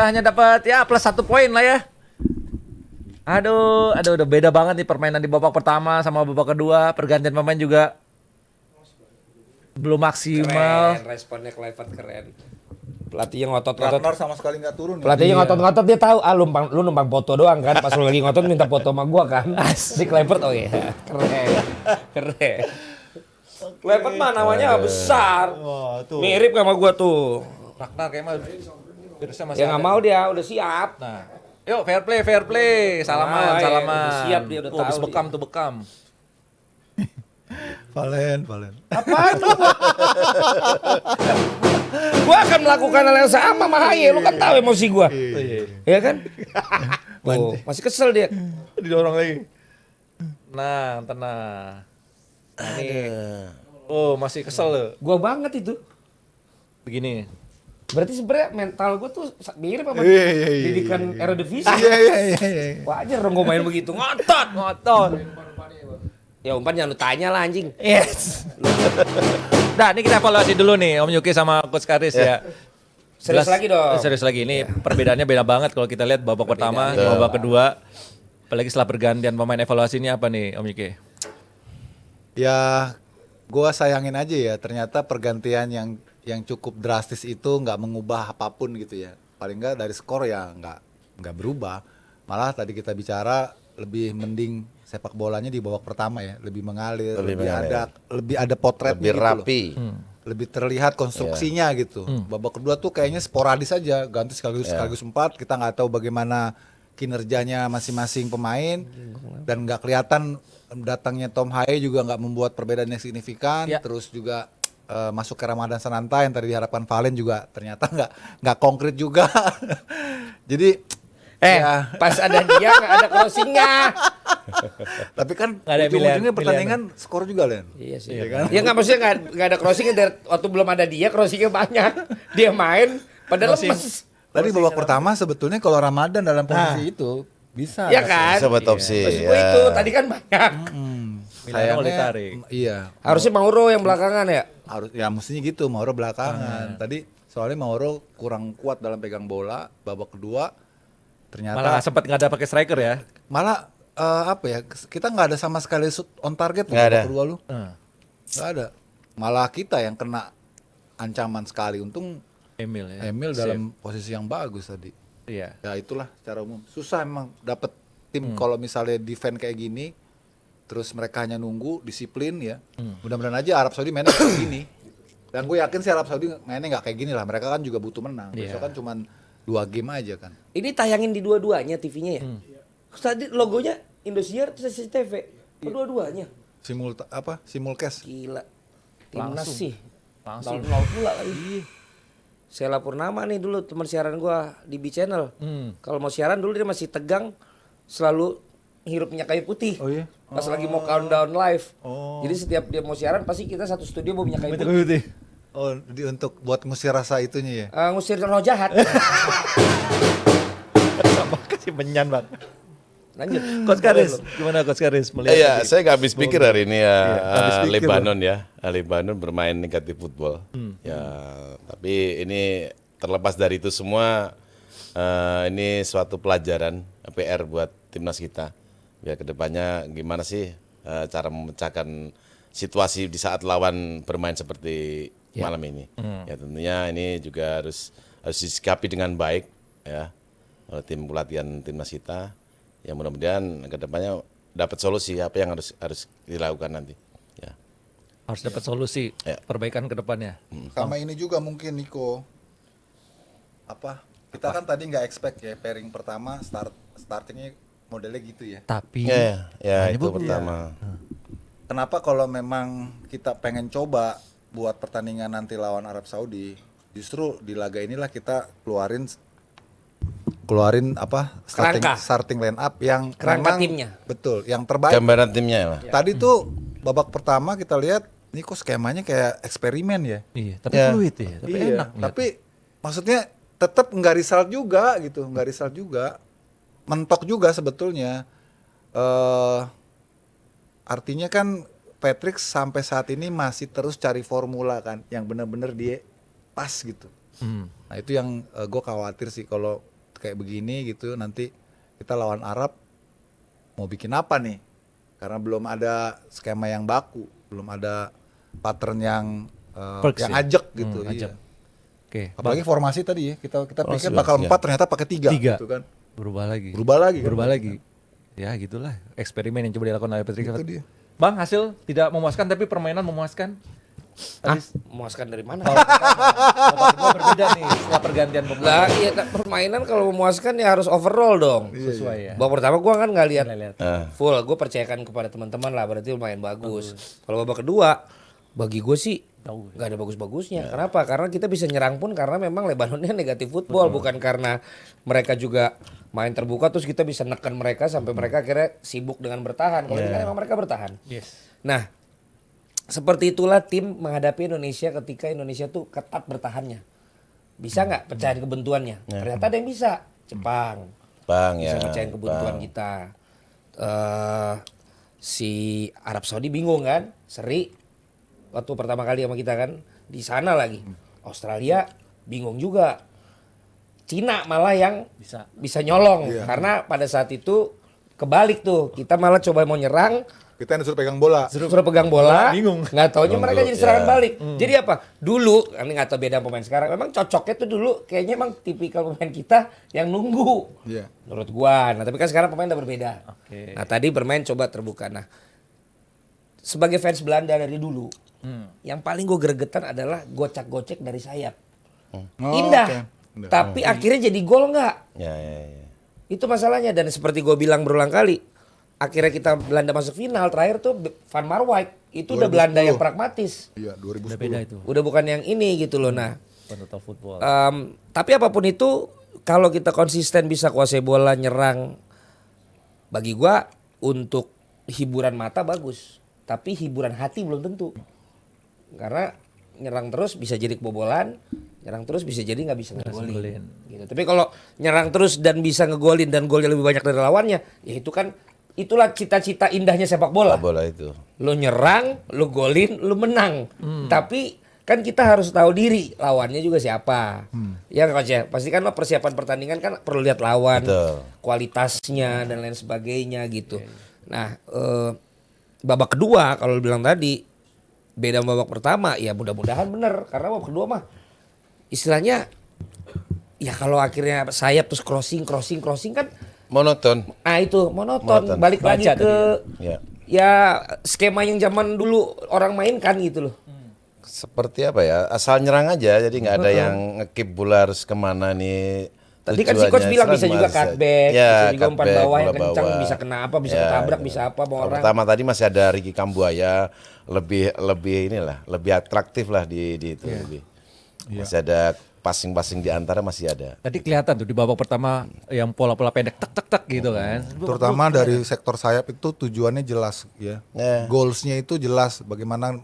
hanya dapat ya plus 1 poin lah ya. Aduh, udah beda banget nih permainan di babak pertama sama babak kedua. Pergantian pemain juga belum maksimal. Keren, responnya Kluivert keren. Pelatihnya ngotot-ngotot. Ragnar sama sekali nggak turun. Pelatihnya ngotot-ngotot, dia tahu lu numpang foto doang kan. Pas lu lagi ngotot minta foto sama gua kan. Si Kluivert keren. Kluivert mah namanya besar. Wah, tuh. Mirip sama gua tuh. Ragnar kayaknya virusnya masih Ya nggak ada. mau dia, udah siap. Nah, yuk fair play. Salaman. Udah siap dia, udah Habis tahu bekam dia. tuh bekam. Valen. Apaan lu? Gua akan melakukan hal yang sama sama Haye, lu kan tahu emosi gua. Iya kan? Tuh, masih kesel dia. Didorong lagi. Nah, tenang. Nah, ini. Oh, masih kesel loh. Gua banget itu. Begini. Berarti sebenarnya mental gua tuh mirip sama Iya. didikan Eredivisie. Iya. Wajar dong gua main begitu, ngotot. Ya umpan jangan lu tanya lah anjing. Yes. Nah, ini kita evaluasi dulu nih Om Yuki sama Coach Karis ya. Serius Jelas- lagi dong. Serius lagi. Ini perbedaannya beda banget kalau kita lihat babak pertama, babak kedua. Apalagi setelah pergantian pemain, evaluasi ini apa nih Om Yuki? Ya, gua sayangin aja ya. Ternyata pergantian yang cukup drastis itu nggak mengubah apapun gitu ya. Paling nggak dari skor ya nggak berubah. Malah tadi kita bicara lebih mending sepak bolanya di babak pertama ya, lebih mengalir, lebih ada potretnya lebih gitu loh. rapi. Lebih terlihat konstruksinya gitu. Babak kedua tuh kayaknya sporadis aja, ganti sekaligus 4, kita nggak tahu bagaimana kinerjanya masing-masing pemain dan nggak kelihatan datangnya Tom Haye juga nggak membuat perbedaan yang signifikan. Ya. Terus juga masuk ke Ramadan Sananta yang tadi diharapkan Valen juga ternyata nggak konkret juga. Jadi ya, Pas ada dia nggak ada crossingnya. tapi kan Nggak ada ujung-ujungnya pilihan. pertandingan skor juga Len. Iya sih. Iya kan? Ya nggak maksudnya nggak ada crossingnya dari waktu belum ada dia crossingnya banyak. Dia main padahal lemes. Tadi babak pertama sebetulnya kalau Ramadan dalam posisi itu bisa. Ya kan? Sobat opsi. Maksud gue itu tadi kan banyak. Milano ditarik. Iya. Harusnya Mauro yang belakangan ya. Harus ya mestinya gitu, Mauro belakangan. Tadi soalnya Mauro kurang kuat dalam pegang bola, babak kedua ternyata Malah sempat nggak ada pakai striker ya. malah apa ya? Kita nggak ada sama sekali shoot on target Nggak ada. babak kedua lu. Nah, Nggak ada. Malah kita yang kena ancaman sekali. Untung Emil ya. Emil dalam posisi yang bagus tadi. Iya. Ya itulah secara umum. Susah emang dapet tim kalau misalnya defend kayak gini, terus mereka hanya nunggu disiplin ya. Mudah-mudahan aja Arab Saudi mainnya kayak gini. Dan gue yakin sih Arab Saudi mainnya nggak kayak gini lah. Mereka kan juga butuh menang. Iya. Besok kan cuman 2 game aja kan. Ini tayangin di dua-duanya TV-nya ya. Tadi logonya Indosiar terus SCTV. Kedua-duanya. Simulcast. Gila. Timnas Langsung. sih. Langsung. Tahun lalu pula lagi. Sheila Purnama nih dulu teman siaran gua di B Channel. Kalau mau siaran dulu dia masih tegang, selalu hirup minyak kayu putih. Oh iya? Pas lagi mau countdown live. Oh. Jadi setiap dia mau siaran pasti kita satu studio bawa minyak kayu putih. Oh, untuk buat ngusir rasa itunya ya. Ngusir roh jahat. Sama kasih menyan bang. Lanjut. Coach Karis, gimana Coach Karis melihat? Iya, tadi? saya nggak habis pikir hari ini ya. habis pikir, Lebanon ya, Lebanon bermain negatif football. Ya, tapi ini terlepas dari itu semua, ini suatu pelajaran PR buat timnas kita. Ya kedepannya gimana sih cara memecahkan situasi di saat lawan bermain seperti malam ini. Ya tentunya ini juga harus disikapi dengan baik ya oleh tim pelatihan timnas kita. Ya mudah-mudahan kedepannya dapat solusi apa yang harus dilakukan nanti. Ya. Harus dapat solusi Ya. perbaikan ke depannya. Sama ini juga mungkin Niko. Kita kan tadi nggak expect ya pairing pertama startingnya modelnya gitu ya. Tapi Ya itu pertama. Kenapa kalau memang kita pengen coba buat pertandingan nanti lawan Arab Saudi, justru di laga inilah kita keluarin Kerangka. starting line up yang Kerangka memang- timnya. Betul, yang terbaik. Gambaran timnya lah. Tadi tuh babak pertama kita lihat ini kok skemanya kayak eksperimen ya. iya, tapi Ya. fluid ya, tapi Iya, enak. tapi maksudnya tetap nggak result juga gitu, nggak result juga, mentok juga sebetulnya. Artinya kan Patrick sampai saat ini masih terus cari formula kan, yang benar-benar dia pas gitu. Nah itu yang gue khawatir sih kalau kayak begini gitu, nanti kita lawan Arab mau bikin apa nih? Karena belum ada skema yang baku, belum ada pattern yang Perks yang ya? ajak gitu. Ajak. Iya. Oke. Apalagi formasi tadi ya, kita pikir sudah, bakal iya. 4 ternyata pakai 3 Tiga. gitu kan. Berubah lagi. Berubah lagi kan? Berubah lagi. Ya gitulah eksperimen yang coba dilakukan oleh Patrick Itu Kluivert. dia. Bang, hasil tidak memuaskan tapi permainan memuaskan. Memuaskan dari mana? Babak kedua berbeda nih setelah pergantian pemain. Lah iya permainan kalau memuaskan ya harus overall dong. Sesuai ya. Babak pertama gua kan nggak lihat Nggak lihat. full, gue percayakan kepada teman-teman lah berarti lumayan bagus. Kalau babak kedua bagi gue sih nggak ada bagus-bagusnya. Kenapa? Karena kita bisa nyerang pun karena memang Lebanonnya negatif football, bukan karena mereka juga main terbuka terus kita bisa neken mereka sampai mereka akhirnya sibuk dengan bertahan. Kalau ini kan emang mereka bertahan. Yes. Nah, seperti itulah tim menghadapi Indonesia ketika Indonesia tuh ketat bertahannya. Bisa nggak pecahin kebuntuannya? Ternyata ada yang bisa. Jepang Bang bisa ya. pecahin kebuntuan kita. Si Arab Saudi bingung kan, seri waktu pertama kali sama kita kan di sana lagi. Australia bingung juga. Cina malah yang bisa nyolong karena pada saat itu kebalik tuh, kita malah coba mau nyerang. Kita yang disuruh pegang bola. Suruh pegang bola, bingung. nggak taunya mereka jadi serangan ya. balik. Jadi apa? Dulu, ini nggak tahu beda pemain sekarang. Memang cocoknya tuh dulu, kayaknya emang tipikal pemain kita yang nunggu. Iya. Menurut gua. Nah tapi kan sekarang pemain udah berbeda. Oke. Nah tadi bermain coba terbuka. Nah sebagai fans Belanda dari dulu, yang paling gue gregetan adalah gocek-gocek dari sayap. Oh, Indah, oke. tapi akhirnya jadi gol nggak? Ya, ya. Itu masalahnya. Dan seperti gue bilang berulang kali, akhirnya kita Belanda masuk final terakhir tuh Van Marwijk itu udah 2010. Belanda yang pragmatis, Iya, Udah 2010. beda itu. udah bukan yang ini gitu loh. Nah, Total football. tapi apapun itu kalau kita konsisten bisa kuasai bola nyerang, bagi gua untuk hiburan mata bagus, tapi hiburan hati belum tentu. Karena nyerang terus bisa jadi kebobolan, nyerang terus bisa jadi nggak bisa ngegolin. Gitu. Tapi kalau nyerang terus dan bisa ngegolin dan golnya lebih banyak dari lawannya, ya itu kan itulah cita-cita indahnya sepak bola. Bola itu. Lo nyerang, lo golin, lo menang. Tapi kan kita harus tahu diri lawannya juga siapa. Ya Coach ya, pasti kan lo persiapan pertandingan kan perlu lihat lawan, Betul. kualitasnya dan lain sebagainya gitu. Nah, babak kedua kalau lo bilang tadi beda sama babak pertama, ya mudah-mudahan bener karena babak kedua mah istilahnya ya kalau akhirnya sayap terus crossing kan Monoton. itu monoton. Balik Baca lagi tadi ke Ya. ya skema yang zaman dulu orang mainkan gitu loh. Seperti apa ya? Asal nyerang aja, jadi nggak ada yang ngekip bola harus kemana nih. Tadi kan si coach tujuannya. bilang Serang bisa juga mas. cutback, Ya, bisa juga umpan cutback, bawah yang bola kencang, bawah. bisa kena apa, bisa Ya, ketabrak, ya. bisa apa mau Kalau orang. pertama tadi masih ada Ricky Kambuaya, lebih inilah, lebih atraktif lah di itu lebih. Masih ada passing-passing di antara masih ada. Tadi kelihatan tuh di babak pertama yang pola-pola pendek tak gitu kan. Terutama dari sektor sayap itu tujuannya jelas ya. Goalsnya itu jelas bagaimana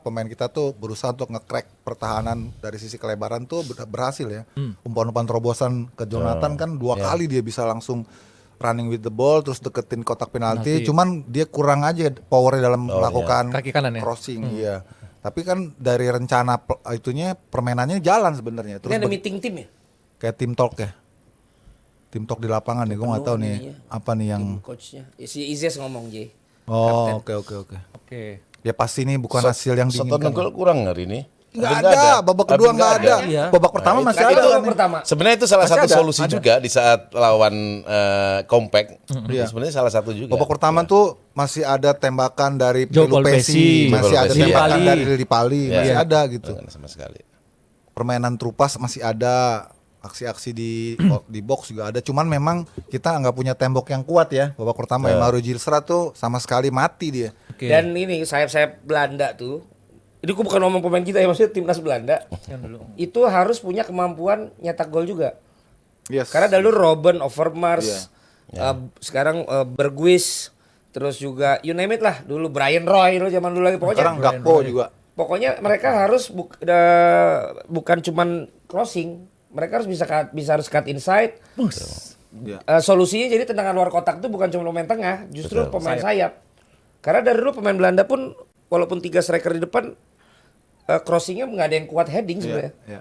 pemain kita tuh berusaha untuk nge-crack pertahanan dari sisi kelebaran tuh berhasil ya. Umpan-umpan terobosan ke Jonathan kan 2 kali dia bisa langsung running with the ball terus deketin kotak penalti. Cuman dia kurang aja powernya dalam melakukan Kaki kanan ya? crossing. Iya. Tapi kan dari rencana itunya permainannya jalan sebenarnya. Ini ada meeting tim ya? Kayak tim talk ya. Tim talk di lapangan nih, gue nggak tahu nih apa nih yang. Coachnya, ya, si Izes ngomong J. Oh, oke. Oke. Ya pasti ini bukan hasil yang Soto diinginkan. nugget kurang hari ini. Nggak ada, babak kedua nggak ada. Iya. Babak pertama Nah, masih Itu ada. babak nih. pertama. Sebenarnya itu salah Masih satu ada, solusi juga di saat lawan compact. Iya. Sebenarnya salah satu juga. Babak pertama tuh masih ada tembakan dari Joe Pelu Pesi. Pesi, masih Joe ada Pesi. tembakan Lili dari Lili Pali, Iya. masih ada gitu. Enggak sama sekali. Permainan Trupas masih ada, aksi-aksi di box juga ada. Cuman memang kita nggak punya tembok yang kuat ya. Babak pertama yang Mario Gilsra tuh sama sekali mati dia. Oke. Dan ini sayap-sayap Belanda tuh, ini aku bukan ngomong pemain kita ya, maksudnya timnas Belanda. Itu harus punya kemampuan nyetak gol juga. Yes. Karena dulu Robben, Overmars, sekarang Bergwijn, terus juga you name it lah. Dulu Brian Roy dulu zaman dulu lagi Sekarang pokoknya. Gakpo juga. Pokoknya mereka harus bukan cuman crossing, mereka harus harus cut inside. Solusinya jadi tendangan luar kotak itu bukan cuma pemain tengah, justru pemain sayap. Karena dari dulu pemain Belanda pun walaupun 3 striker di depan crossingnya nggak ada yang kuat heading sebenarnya. Iya.